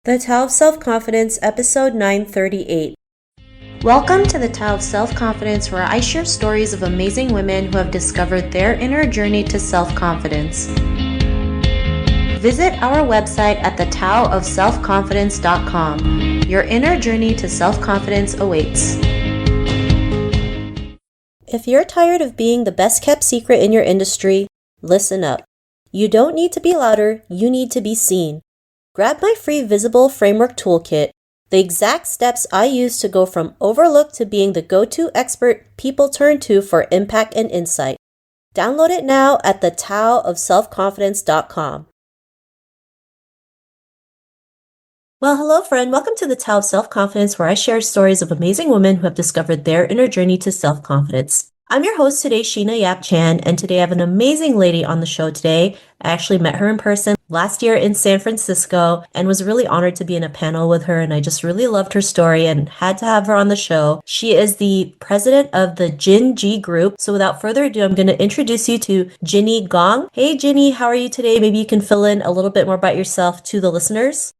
The Tao of Self-Confidence, episode 938. Welcome to the Tao of Self-Confidence, where I share stories of amazing women who have discovered their inner journey to self-confidence. Visit our website at thetaoofselfconfidence.com. Your inner journey to self-confidence awaits. If you're tired of being the best-kept secret in your industry, listen up. You don't need to be louder, you need to be seen. Grab my free Visible Framework Toolkit, the exact steps I use to go from overlooked to being the go-to expert people turn to for impact and insight. Download it now at thetaoofselfconfidence.com. Well, hello friend. Welcome to the Tao of Self-Confidence, where I share stories of amazing women who have discovered their inner journey to self-confidence. I'm your host today, Sheena Yap Chan, and today I have an amazing lady on the show today. I actually met her in person last year in San Francisco and was really honored to be in a panel with her, and I just really loved her story and had to have her on the show. She is the president of the Ginny Group. So without further ado, I'm going to introduce you to Ginny Gong. Hey Ginny, how are you today? Maybe you can fill in a little bit more about yourself to the listeners.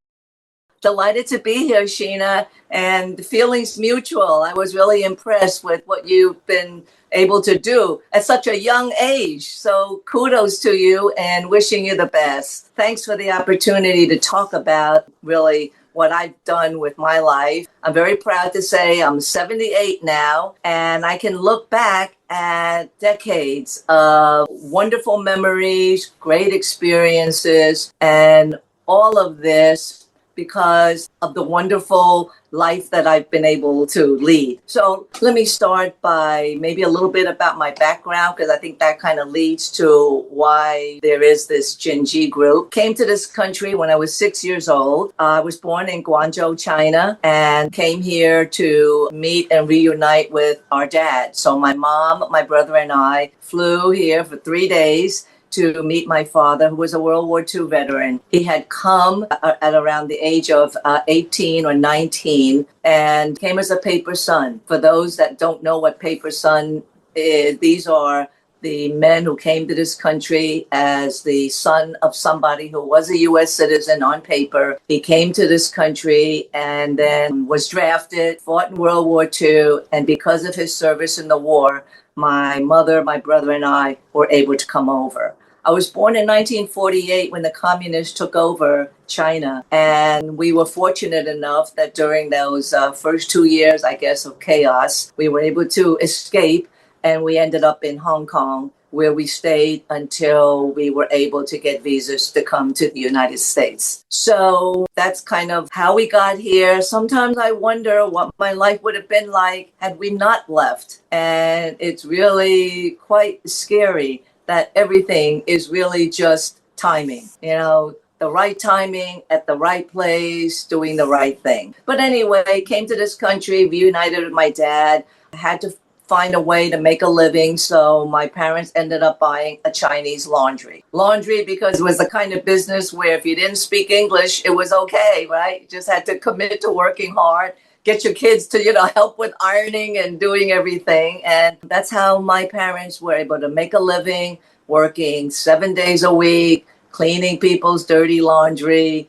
Delighted to be here, Sheena, and the feelings mutual. I was really impressed with what you've been able to do at such a young age. So kudos to you and wishing you the best. Thanks for the opportunity to talk about really what I've done with my life. I'm very proud to say I'm 78 now, and I can look back at decades of wonderful memories, great experiences, and all of this because of the wonderful life that I've been able to lead. So let me start by maybe a little bit about my background, because I think that kind of leads to why there is this Ginny group. Came to this country when I was 6 years old. I was born in Guangzhou, China, and came here to meet and reunite with our dad. So my mom, my brother, and I flew here for 3 days to meet my father, who was a World War II veteran. He had come at around the age of 18 or 19 and came as a paper son. For those that don't know what paper son is, these are the men who came to this country as the son of somebody who was a U.S. citizen on paper. He came to this country and then was drafted, fought in World War II, and because of his service in the war, my mother, my brother, and I were able to come over. I was born in 1948 when the communists took over China, and we were fortunate enough that during those first 2 years, I guess, of chaos, we were able to escape, and we ended up in Hong Kong, where we stayed until we were able to get visas to come to the United States. So that's kind of how we got here. Sometimes I wonder what my life would have been like had we not left. And it's really quite scary that everything is really just timing, the right timing at the right place, doing the right thing. But anyway, came to this country, reunited with my dad, had to find a way to make a living. So my parents ended up buying a Chinese laundry. Laundry because it was the kind of business where if you didn't speak English, it was okay, right? You just had to commit to working hard, get your kids to, help with ironing and doing everything. And that's how my parents were able to make a living, working 7 days a week, cleaning people's dirty laundry,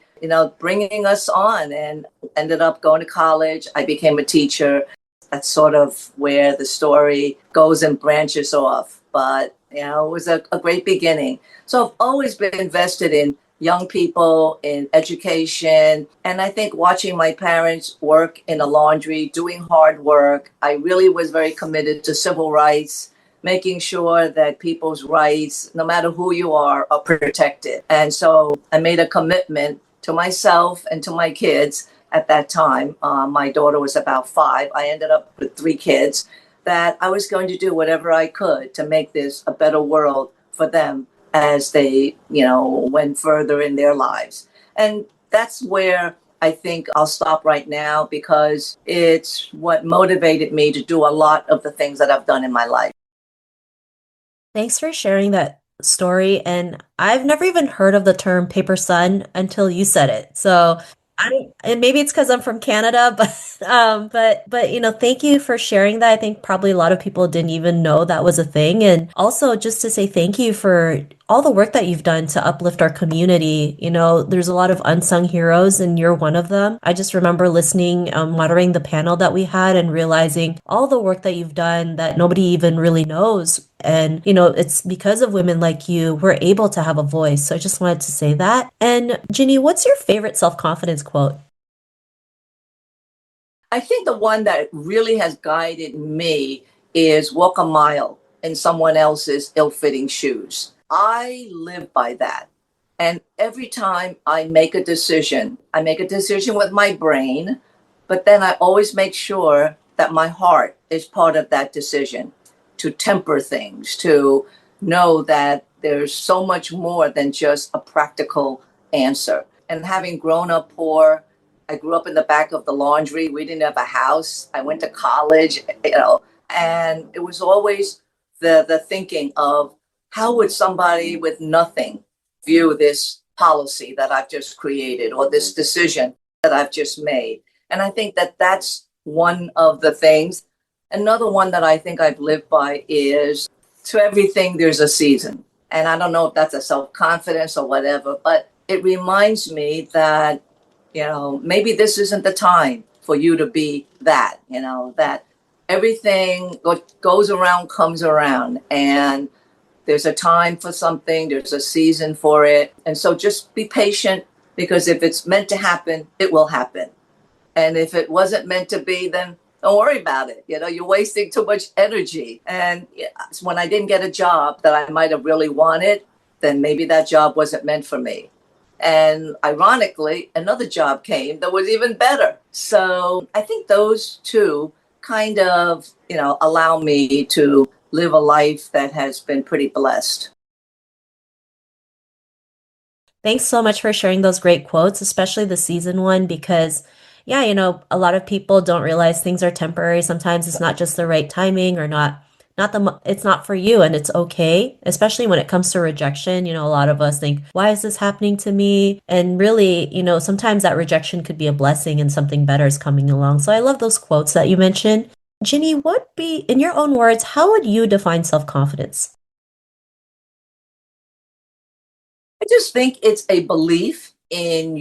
bringing us on, and ended up going to college. I became a teacher. That's sort of where the story goes and branches off. But, it was a great beginning. So I've always been invested in young people, in education. And I think watching my parents work in a laundry, doing hard work, I really was very committed to civil rights, making sure that people's rights, no matter who you are protected. And so I made a commitment to myself and to my kids. At that time, my daughter was about 5. I ended up with 3 kids, that I was going to do whatever I could to make this a better world for them as they, went further in their lives. And that's where I think I'll stop right now, because it's what motivated me to do a lot of the things that I've done in my life. Thanks for sharing that story. And I've never even heard of the term paper son until you said it. So and maybe it's because I'm from Canada, but thank you for sharing that. I think probably a lot of people didn't even know that was a thing. And also just to say thank you for all the work that you've done to uplift our community. There's a lot of unsung heroes, and you're one of them. I just remember listening, moderating the panel that we had and realizing all the work that you've done that nobody even really knows. And, it's because of women like you, we're able to have a voice. So I just wanted to say that. And Ginny, what's your favorite self-confidence quote? I think the one that really has guided me is walk a mile in someone else's ill fitting shoes. I live by that. And every time I make a decision with my brain, but then I always make sure that my heart is part of that decision to temper things, to know that there's so much more than just a practical answer. And having grown up poor, I grew up in the back of the laundry. We didn't have a house. I went to college, and it was always the thinking of how would somebody with nothing view this policy that I've just created or this decision that I've just made. And I think that that's one of the things. Another one that I think I've lived by is to everything there's a season. And I don't know if that's a self confidence or whatever, but it reminds me that maybe this isn't the time for you to be that, that everything what goes around comes around. And there's a time for something, there's a season for it. And so just be patient, because if it's meant to happen, it will happen. And if it wasn't meant to be, then don't worry about it. You're wasting too much energy. And when I didn't get a job that I might have really wanted, then maybe that job wasn't meant for me. And ironically, another job came that was even better. So I think those two kind of, allow me to live a life that has been pretty blessed. Thanks so much for sharing those great quotes, especially the season one, because yeah, a lot of people don't realize things are temporary. Sometimes it's not just the right timing or it's not for you, and it's okay, especially when it comes to rejection. A lot of us think, why is this happening to me? And really, sometimes that rejection could be a blessing and something better is coming along. So I love those quotes that you mentioned. Ginny, in your own words, how would you define self-confidence? I just think it's a belief in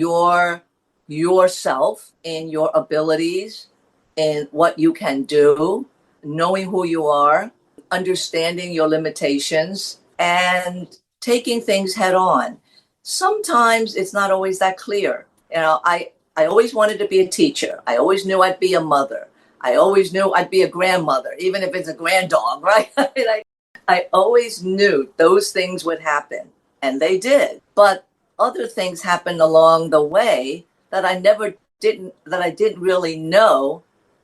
yourself, in your abilities, in what you can do, knowing who you are, understanding your limitations, and taking things head on. Sometimes it's not always that clear. I always wanted to be a teacher. I always knew I'd be a mother. I always knew I'd be a grandmother, even if it's a granddog, right? I always knew those things would happen, and they did. But other things happened along the way that I didn't really know.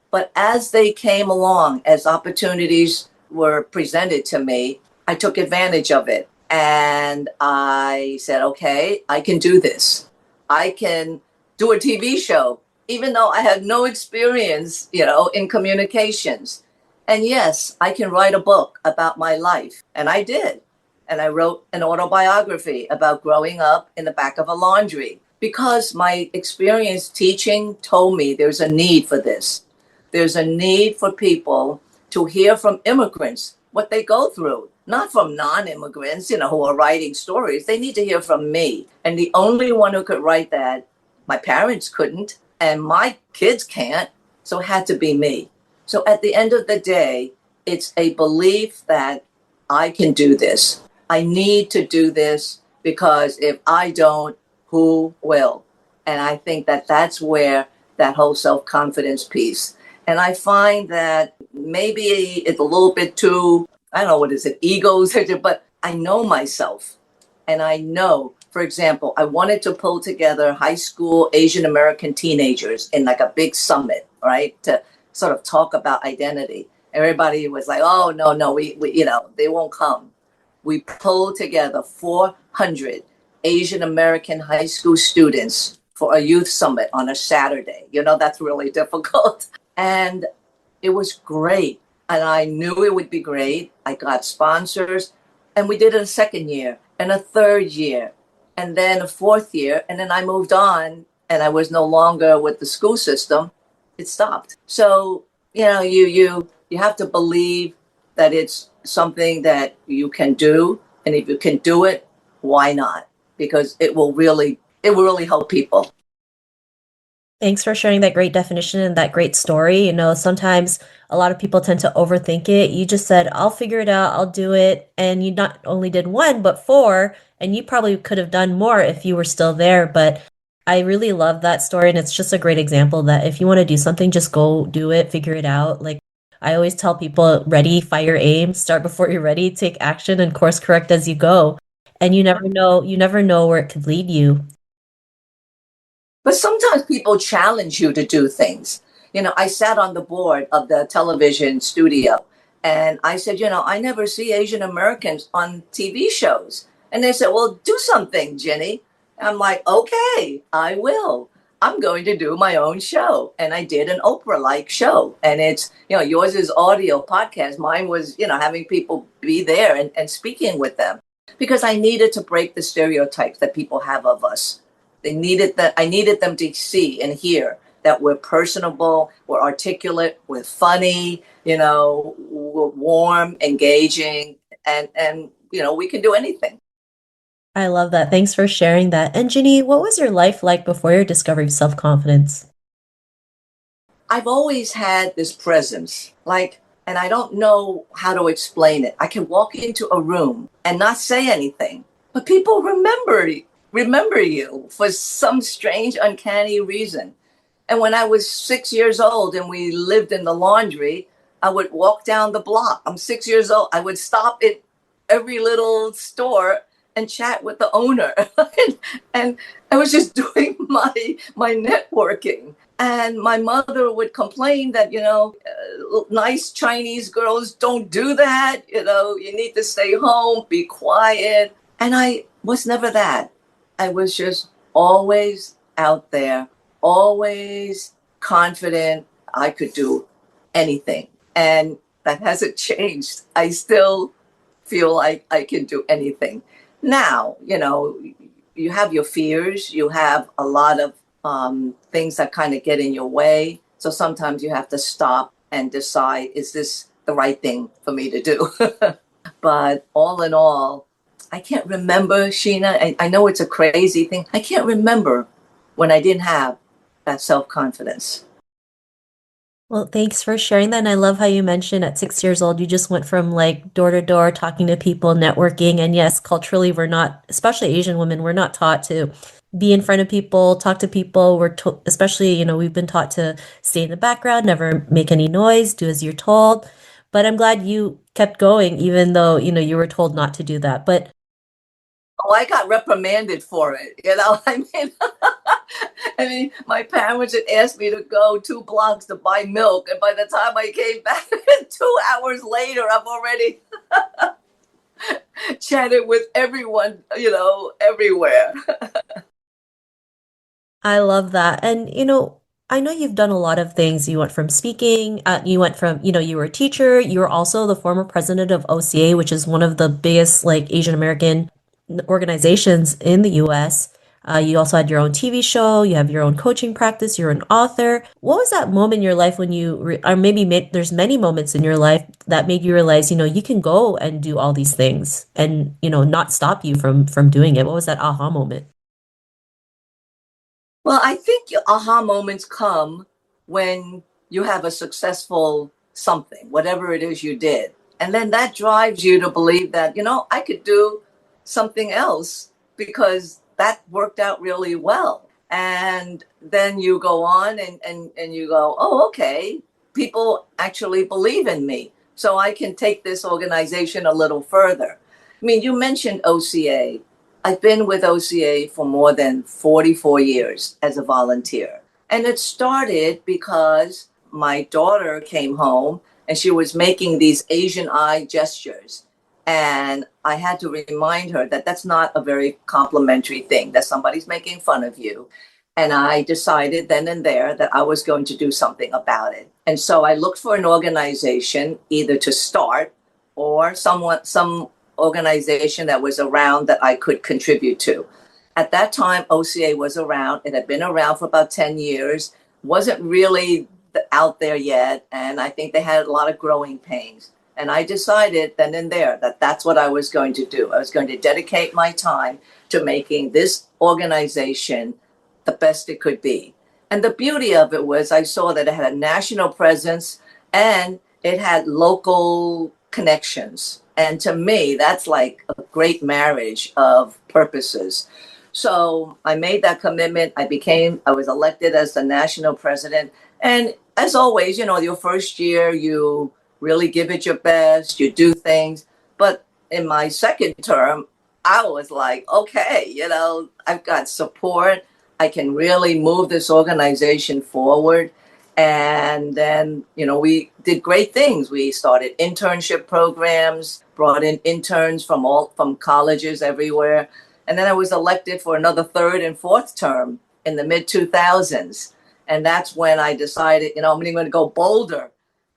But as they came along, as opportunities were presented to me, I took advantage of it. And I said, okay, I can do this. I can do a TV show, even though I had no experience, in communications. And yes, I can write a book about my life. And I did. And I wrote an autobiography about growing up in the back of a laundry because my experience teaching told me there's a need for this. There's a need for people to hear from immigrants what they go through, not from non immigrants, who are writing stories. They need to hear from me. And the only one who could write that, my parents couldn't, and my kids can't. So it had to be me. So at the end of the day, it's a belief that I can do this. I need to do this because if I don't, who will? And I think that that's where that whole self confidence piece. And I find that maybe it's a little bit too, I don't know, what is it, egos, but I know myself. And I know, for example, I wanted to pull together high school Asian American teenagers in like a big summit, right? To sort of talk about identity. Everybody was like, oh, no, we they won't come. We pulled together 400 Asian American high school students for a youth summit on a Saturday. That's really difficult. And it was great. And I knew it would be great. I got sponsors. And we did it a second year and a third year and then a fourth year. And then I moved on and I was no longer with the school system. It stopped. So, you have to believe that it's something that you can do. And if you can do it, why not? Because it will really help people. Thanks for sharing that great definition and that great story. Sometimes a lot of people tend to overthink it. You just said, I'll figure it out, I'll do it. And you not only did one, but four. And you probably could have done more if you were still there. But I really love that story. And it's just a great example that if you want to do something, just go do it, figure it out. Like I always tell people, ready, fire, aim, start before you're ready, take action and course correct as you go. And you never know where it could lead you. But sometimes people challenge you to do things. I sat on the board of the television studio and I said, I never see Asian Americans on TV shows. And they said, well, do something, Ginny. I'm like, okay, I will. I'm going to do my own show. And I did an Oprah like show. And it's, yours is audio podcast. Mine was, having people be there and speaking with them because I needed to break the stereotypes that people have of us. I needed them to see and hear that we're personable, we're articulate, we're funny, we're warm, engaging, and we can do anything. I love that. Thanks for sharing that. And Ginny, what was your life like before your discovery of self-confidence? I've always had this presence, and I don't know how to explain it. I can walk into a room and not say anything, but people remember you for some strange, uncanny reason. And when I was 6 years old and we lived in the laundry, I would walk down the block. I'm 6 years old. I would stop at every little store and chat with the owner. And I was just doing my networking. And my mother would complain that, nice Chinese girls don't do that. You need to stay home, be quiet. And I was never that. I was just always out there, always confident I could do anything. And that hasn't changed. I still feel like I can do anything. Now, you have your fears, you have a lot of things that kind of get in your way. So sometimes you have to stop and decide, is this the right thing for me to do? But all in all, I can't remember, Sheena. I know it's a crazy thing. I can't remember when I didn't have that self confidence. Well, thanks for sharing that. And I love how you mentioned at 6 years old, you just went from like door to door, talking to people, networking. And yes, culturally, we're not, especially Asian women, we're not taught to be in front of people, talk to people. Especially, we've been taught to stay in the background, never make any noise, do as you're told. But I'm glad you kept going, even though, you were told not to do that. But Oh, I got reprimanded for it. I mean, my parents had asked me to go 2 blocks to buy milk, and by the time I came back, 2 hours later, I've already chatted with everyone, everywhere. I love that. And, I know you've done a lot of things. You went from speaking, you went from, you were a teacher, you were also the former president of OCA, which is one of the biggest like Asian American organizations in the US. You also had your own TV show, you have your own coaching practice, you're an author. What was that moment in your life when or maybe there's many moments in your life that made you realize, you can go and do all these things and, not stop you from doing it? What was that aha moment? Well, I think your aha moments come when you have a successful something, whatever it is you did. And then that drives you to believe that, I could do something else because that worked out really well. And then you go on and you go, oh, okay, people actually believe in me. So I can take this organization a little further. I mean, you mentioned OCA. I've been with OCA for more than 44 years as a volunteer. And it started because my daughter came home and she was making these Asian eye gestures. And I had to remind her that that's not a very complimentary thing, that somebody's making fun of you. And I decided then and there that I was going to do something about it. And so I looked for an organization either to start or some organization that was around that I could contribute to. At that time, OCA was around. It had been around for about 10 years, wasn't really out there yet. And I think they had a lot of growing pains. And I decided then and there that that's what I was going to do. I was going to dedicate my time to making this organization the best it could be. And the beauty of it was I saw that it had a national presence and it had local connections. And to me, that's like a great marriage of purposes. So I made that commitment. I was elected as the national president. And as always, your first year, you really give it your best, you do things. But in my second term, I was like, okay, I've got support. I can really move this organization forward. And then, we did great things. We started internship programs, brought in interns from colleges everywhere. And then I was elected for another third and fourth term in the mid 2000s. And that's when I decided, I'm going to go bolder.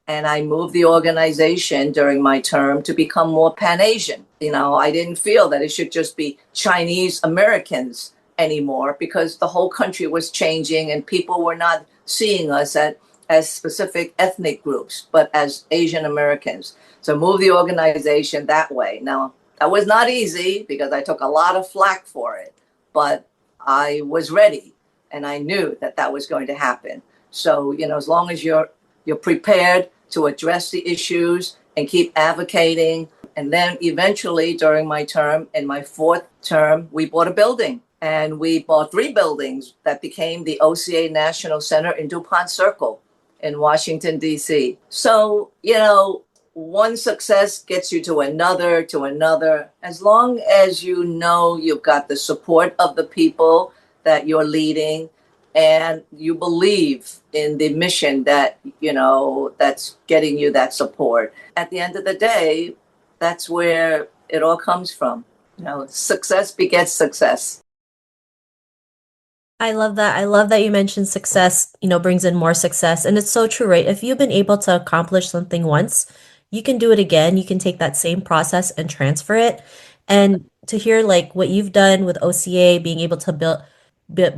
And I moved the organization during my term to become more Pan Asian. I didn't feel that it should just be Chinese Americans anymore because the whole country was changing and people were not seeing us as specific ethnic groups, but as Asian Americans. So move the organization that way. Now, that was not easy because I took a lot of flack for it, but I was ready and I knew that that was going to happen. So, as long as you're prepared to address the issues and keep advocating. And then eventually during my term, in my fourth term, we bought a building. And we bought 3 buildings that became the OCA National Center in DuPont Circle in Washington, D.C. So, one success gets you to another, to another. As long as you know you've got the support of the people that you're leading and you believe in the mission that, that's getting you that support. At the end of the day, that's where it all comes from. Success begets success. I love that. I love that you mentioned success, brings in more success. And it's so true, right? If you've been able to accomplish something once, you can do it again. You can take that same process and transfer it. And to hear like what you've done with OCA, being able to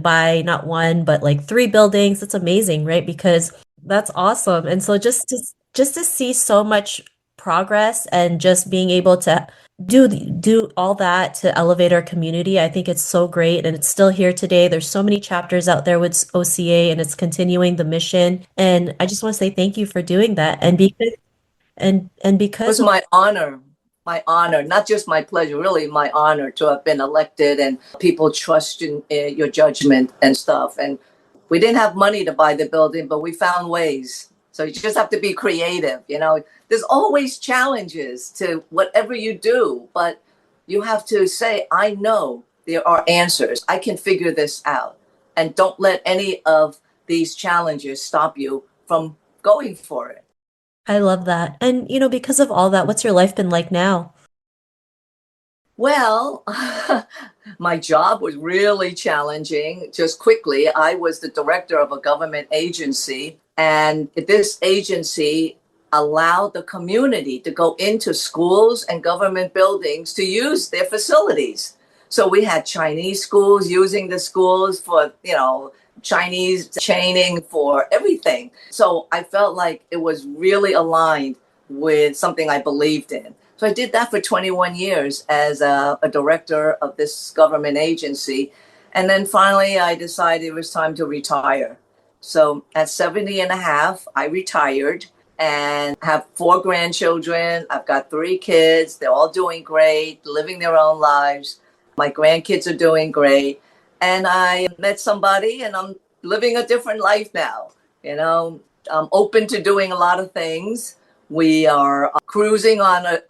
buy not one, but like 3 buildings, that's amazing, right? Because that's awesome. And so just to see so much progress and just being able to do all that to elevate our community. I think it's so great and it's still here today. There's so many chapters out there with OCA and it's continuing the mission. And I just want to say thank you for doing that. And It because was of my honor, not just my pleasure, really my honor to have been elected and people trust in your judgment and stuff. And we didn't have money to buy the building, but we found ways. So you just have to be creative. There's always challenges to whatever you do, but you have to say, I know there are answers. I can figure this out. And don't let any of these challenges stop you from going for it. I love that. And because of all that, what's your life been like now? Well, my job was really challenging. Just quickly, I was the director of a government agency, and this agency allowed the community to go into schools and government buildings to use their facilities. So we had Chinese schools using the schools for, Chinese training for everything. So I felt like it was really aligned with something I believed in. So I did that for 21 years as a director of this government agency. And then finally, I decided it was time to retire. So at 70 and a half, I retired and have 4 grandchildren. I've got 3 kids. They're all doing great, living their own lives. My grandkids are doing great. And I met somebody and I'm living a different life now. I'm open to doing a lot of things. We are cruising on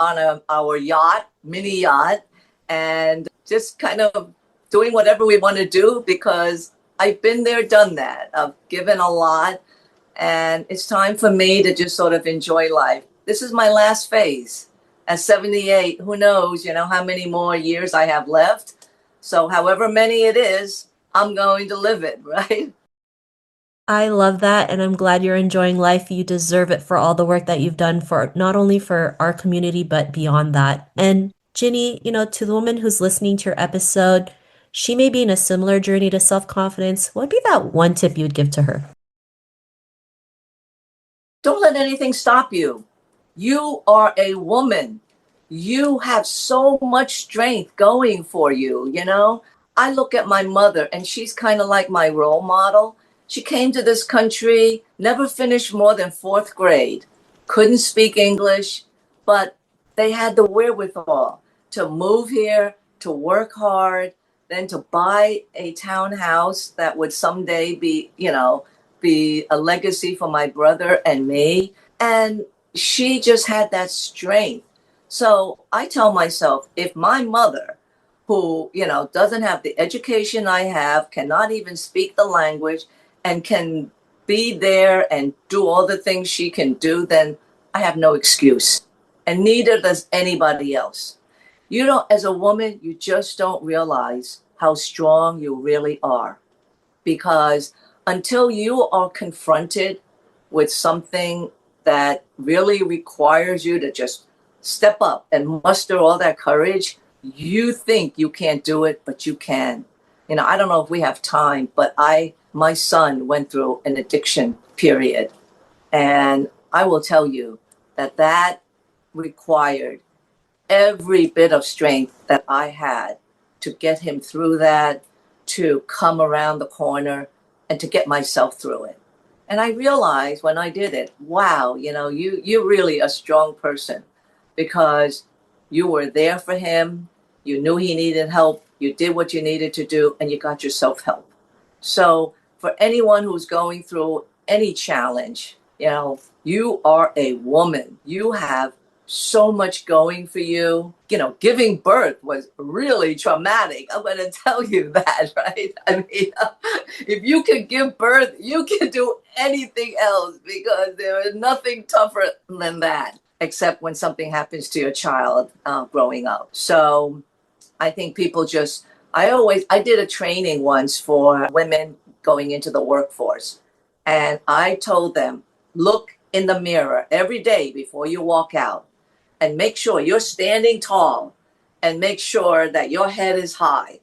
our yacht, mini yacht, and just kind of doing whatever we want to do because I've been there, done that. I've given a lot, and it's time for me to just sort of enjoy life. This is my last phase. At 78, who knows, how many more years I have left. So however many it is, I'm going to live it, right? I love that, and I'm glad you're enjoying life. You deserve it for all the work that you've done for not only for our community, but beyond that. And Ginny, to the woman who's listening to your episode, she may be in a similar journey to self-confidence. What would be that one tip you'd give to her? Don't let anything stop you. You are a woman. You have so much strength going for you, you know? I look at my mother and she's kind of like my role model. She came to this country, never finished more than fourth grade, couldn't speak English, but they had the wherewithal to move here, to work hard, then to buy a townhouse that would someday be, be a legacy for my brother and me. And she just had that strength. So I tell myself, if my mother, who, doesn't have the education I have, cannot even speak the language, and can be there and do all the things she can do, then I have no excuse. And neither does anybody else. You don't, as a woman, you just don't realize how strong you really are. Because until you are confronted with something that really requires you to just step up and muster all that courage, you think you can't do it, but you can. I don't know if we have time, but my son went through an addiction period. And I will tell you that required every bit of strength that I had to get him through that, to come around the corner, and to get myself through it. And I realized when I did it, wow, you're really a strong person, because you were there for him. You knew he needed help. You did what you needed to do, and you got yourself help. So for anyone who's going through any challenge, you are a woman. You have so much going for you. Giving birth was really traumatic. I'm going to tell you that, right? I mean, if you can give birth, you can do anything else, because there is nothing tougher than that, except when something happens to your child growing up. So I think people I did a training once for women going into the workforce. And I told them, look in the mirror every day before you walk out, and make sure you're standing tall, and make sure that your head is high,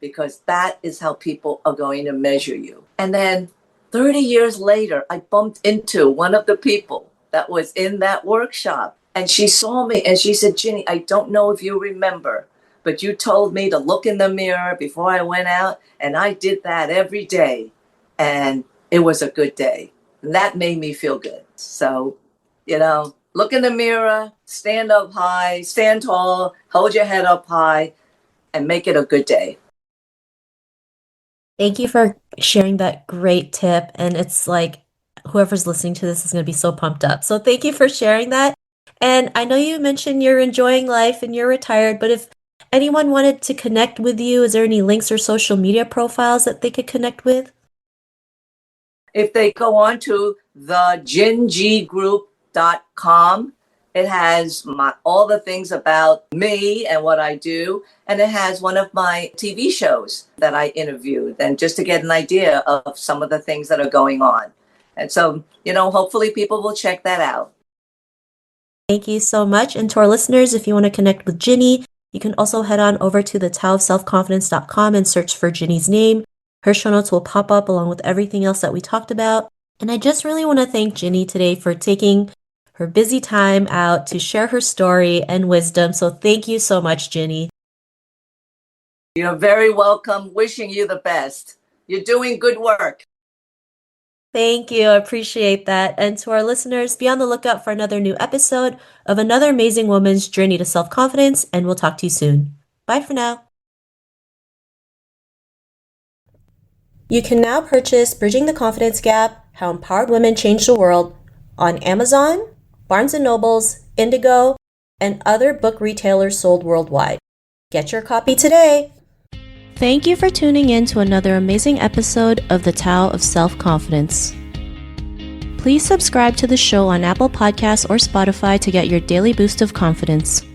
because that is how people are going to measure you. And then 30 years later, I bumped into one of the people that was in that workshop, and she saw me and she said, Ginny, I don't know if you remember, but you told me to look in the mirror before I went out, and I did that every day, and it was a good day. And that made me feel good. So, look in the mirror, stand up high, stand tall, hold your head up high, and make it a good day. Thank you for sharing that great tip. And it's like whoever's listening to this is going to be so pumped up. So thank you for sharing that. And I know you mentioned you're enjoying life and you're retired, but if anyone wanted to connect with you, is there any links or social media profiles that they could connect with? If they go on to the gingroup.com, it has all the things about me and what I do. And it has one of my TV shows that I interviewed, and just to get an idea of some of the things that are going on. And so, hopefully people will check that out. Thank you so much. And to our listeners, if you want to connect with Ginny, you can also head on over to the taoofselfconfidence.com and search for Ginny's name. Her show notes will pop up along with everything else that we talked about. And I just really want to thank Ginny today for taking her busy time out to share her story and wisdom. So thank you so much, Ginny. You're very welcome. Wishing you the best. You're doing good work. Thank you. I appreciate that. And to our listeners, be on the lookout for another new episode of another amazing woman's journey to self-confidence, and we'll talk to you soon. Bye for now. You can now purchase Bridging the Confidence Gap, How Empowered Women Change the World on Amazon, Barnes & Nobles, Indigo, and other book retailers sold worldwide. Get your copy today. Thank you for tuning in to another amazing episode of the Tao of Self-Confidence. Please subscribe to the show on Apple Podcasts or Spotify to get your daily boost of confidence.